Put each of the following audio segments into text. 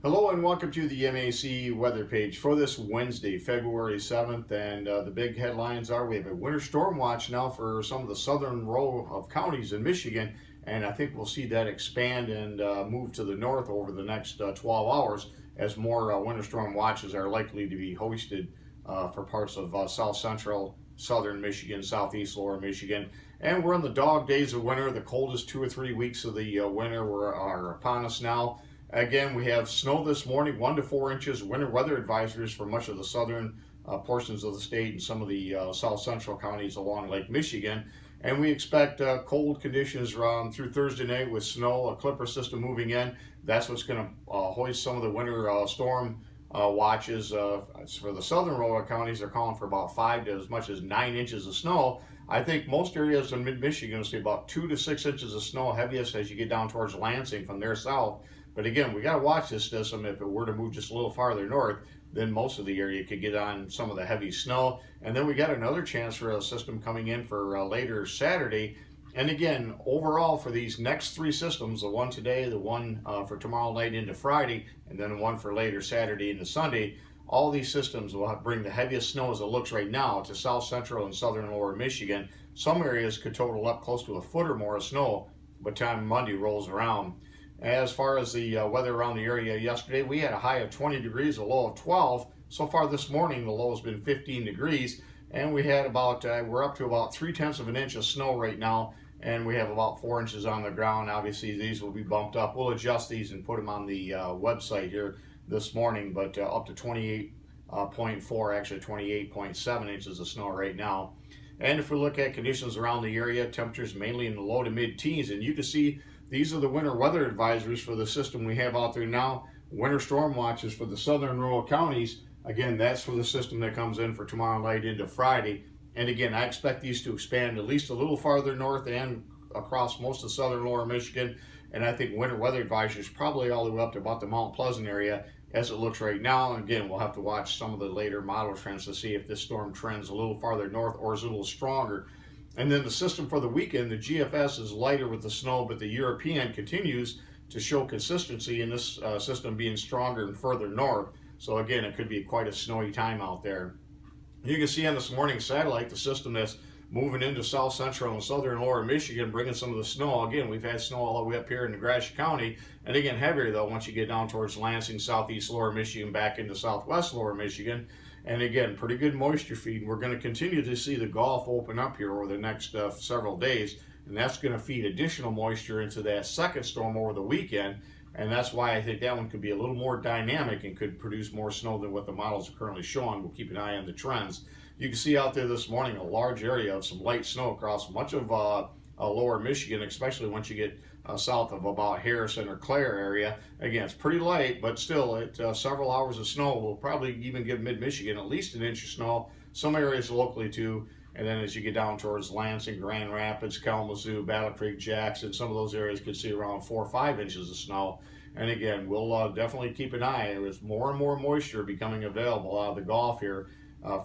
Hello and welcome to the MAC weather page for this Wednesday, February 7th. And the big headlines are we have a winter storm watch now for some of the southern row of counties in Michigan. And I think we'll see that expand and move to the north over the next 12 hours as more winter storm watches are likely to be hoisted for parts of south central, southern Michigan, southeast lower Michigan. And we're in the dog days of winter. The coldest 2 or 3 weeks of the winter are upon us now. Again, we have snow this morning, 1 to 4 inches, winter weather advisories for much of the southern portions of the state and some of the south central counties along Lake Michigan. And we expect cold conditions through Thursday night with snow, a clipper system moving in. That's what's going to hoist some of the winter storm watches. For the southern row of counties, they're calling for about 5 to as much as 9 inches of snow. I think most areas in mid-Michigan will see about 2 to 6 inches of snow, heaviest as you get down towards Lansing from there south. But again, we got to watch this system. If it were to move just a little farther north, then most of the area could get on some of the heavy snow. And then we got another chance for a system coming in for later Saturday. And again, overall for these next 3 systems, the one today, the one for tomorrow night into Friday, and then the one for later Saturday into Sunday, all these systems will bring the heaviest snow as it looks right now to south central and southern lower Michigan. Some areas could total up close to a foot or more of snow by the time Monday rolls around. As far as the weather around the area yesterday, we had a high of 20 degrees, a low of 12. So far this morning, the low has been 15 degrees, and we had about, we're up to about 3/10 of an inch of snow right now, and we have about 4 inches on the ground. Obviously, these will be bumped up. We'll adjust these and put them on the website here this morning, but up to 28.4, actually 28.7 inches of snow right now. And if we look at conditions around the area, temperatures mainly in the low to mid-teens, and you can see these are the winter weather advisories for the system we have out there now. Winter storm watches for the southern rural counties. Again, that's for the system that comes in for tomorrow night into Friday. And again, I expect these to expand at least a little farther north and across most of southern lower Michigan. And I think winter weather advisories probably all the way up to about the Mount Pleasant area as it looks right now. And again, we'll have to watch some of the later model trends to see if this storm trends a little farther north or is a little stronger. And then the system for the weekend, the GFS is lighter with the snow, but the European continues to show consistency in this system being stronger and further north. So again, it could be quite a snowy time out there. You can see on this morning's satellite the system that's moving into south central and southern lower Michigan, bringing some of the snow. Again, we've had snow all the way up here in Gratiot County, and again, heavier though once you get down towards Lansing, southeast lower Michigan, back into southwest lower Michigan. And again, pretty good moisture feed. We're going to continue to see the Gulf open up here over the next several days, and that's going to feed additional moisture into that second storm over the weekend. And that's why I think that one could be a little more dynamic and could produce more snow than what the models are currently showing. We'll keep an eye on the trends. You can see out there this morning a large area of some light snow across much of lower Michigan, especially once you get south of about Harrison or Clare area. Again, it's pretty light, but still, several hours of snow will probably even give mid-Michigan at least an inch of snow, some areas locally too. And then as you get down towards Lansing, Grand Rapids, Kalamazoo, Battle Creek, Jackson, some of those areas could see around 4 or 5 inches of snow. And again, we'll definitely keep an eye as more and more moisture becoming available out of the Gulf here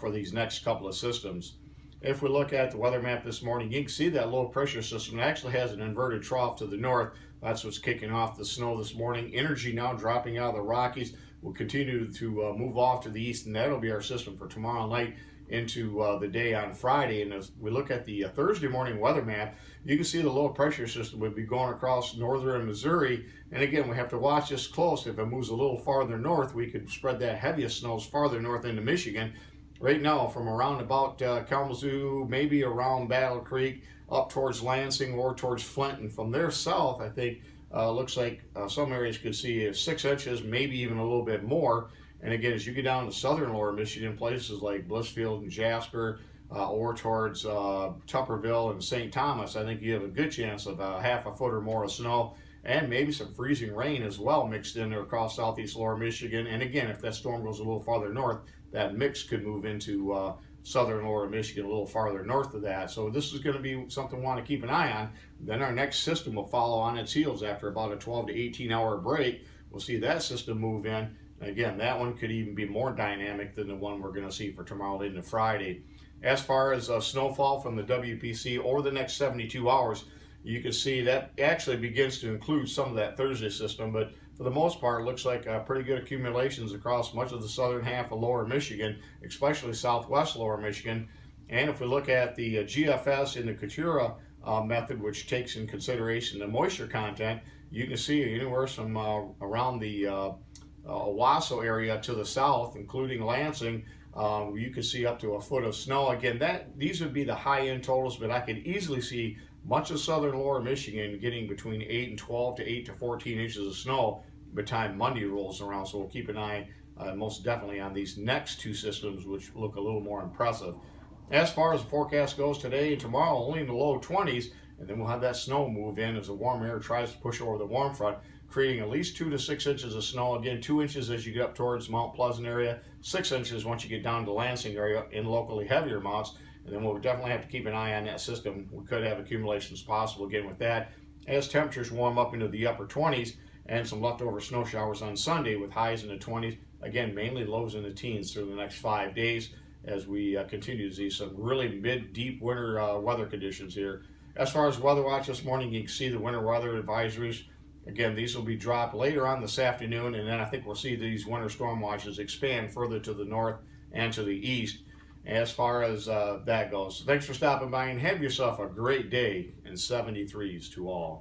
for these next couple of systems. If we look at the weather map this morning, you can see that low pressure system actually has an inverted trough to the north. That's what's kicking off the snow this morning. Energy now dropping out of the Rockies will continue to move off to the east, and that'll be our system for tomorrow night into the day on Friday. And as we look at the Thursday morning weather map, you can see the low pressure system would be going across northern Missouri. And again, we have to watch this close. If it moves a little farther north, we could spread that heaviest snows farther north into Michigan. Right now, from around about Kalamazoo, maybe around Battle Creek, up towards Lansing or towards Flint, and from there south, I think looks like some areas could see 6 inches, maybe even a little bit more. And again, as you get down to southern lower Michigan, places like Blissfield and Jasper, or towards Tupperville and St. Thomas, I think you have a good chance of half a foot or more of snow, and maybe some freezing rain as well mixed in there across southeast lower Michigan. And again, if that storm goes a little farther north, that mix could move into southern lower Michigan a little farther north of that. So this is going to be something we want to keep an eye on. Then our next system will follow on its heels after about a 12 to 18 hour break. We'll see that system move in. Again, that one could even be more dynamic than the one we're going to see for tomorrow into Friday. As far as snowfall from the WPC over the next 72 hours, you can see that actually begins to include some of that Thursday system, but for the most part, it looks like pretty good accumulations across much of the southern half of lower Michigan, especially southwest lower Michigan. And if we look at the GFS in the Couture method, which takes in consideration the moisture content, you can see anywhere from around the Owasso area to the south, including Lansing, you could see up to a foot of snow. Again, these would be the high-end totals, but I could easily see much of southern lower Michigan getting between 8 and 12 to 8 to 14 inches of snow by the time Monday rolls around. So we'll keep an eye most definitely on these next two systems, which look a little more impressive. As far as the forecast goes today and tomorrow, only in the low 20s, and then we'll have that snow move in as the warm air tries to push over the warm front, creating at least 2 to 6 inches of snow. Again, 2 inches as you get up towards Mount Pleasant area, 6 inches once you get down to Lansing area in locally heavier amounts. And then we'll definitely have to keep an eye on that system. We could have accumulations possible again with that as temperatures warm up into the upper 20s and some leftover snow showers on Sunday with highs in the 20s. Again, mainly lows in the teens through the next 5 days as we continue to see some really mid-deep winter weather conditions here. As far as weather watch this morning, you can see the winter weather advisories. Again, these will be dropped later on this afternoon, and then I think we'll see these winter storm watches expand further to the north and to the east as far as that goes. So thanks for stopping by and have yourself a great day, and 73s to all.